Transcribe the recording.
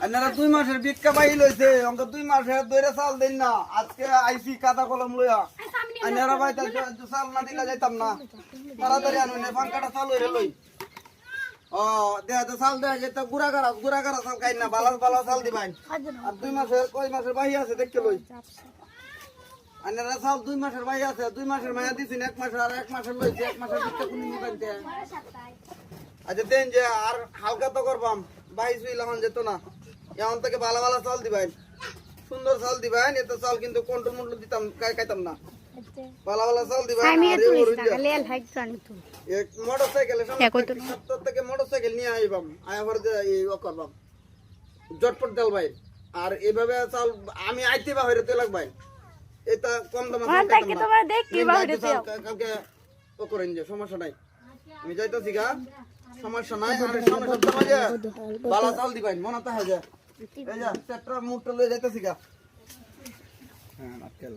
আপনারা 2 মাসের ভিক্ষা পাই লইছে অঙ্ক 2 মাসের দইরা চাল দেন না আজকে আইসি কাটা কলম লইয়া আপনারা ভাই চাল না দিলা যাইতাম না তাড়াতাড়ি আনুন ফাঙ্কাটা চাল হইরে লই ও দেয়া তো চাল দেয়া যেটা গুড়া করা চাল খাই না বালা চাল দিবাই আর 2 মাসের কয় মাসের বাহি আছে দেখকে লই আপনারা চাল 2 মাসের বাহি আছে 2 মাসের মায়া দিছেন 1 মাসের আর 1 মাসের লইছে 1 মাসের ভিক্ষা কোন নিবেন তে আচ্ছা দেন যে আর হালকা তো করবাম বাইশ হইলাম যেত না এখন থেকে ভালো চাল দিবেন সুন্দর চাল দিবেন এত চাল কিন্তু কন্ট্রোল মন্ট্রোল দিতাম খাইতাম না ভালো চাল দিবেন মোটরসাইকেল সপ্তাহ থেকে মোটরসাইকেল নিয়ে আইবাম আয়াবার করবাম জটপট দেল ভাই আর এইভাবে চাল আমি আইতে বা হইরে তেলাক ভাই এটা কম দামে কালকে ও করেন যে সমস্যা নাই আমি যাইতেছি গা সমস্যা নাই আর সামনে সপ্তাহ মাঝে ভালো চাল দিবেন মনে তো হয় যে এই যে সেটরা মুখটা লয়ে যাইতেছি গা হ্যাঁ আজকাল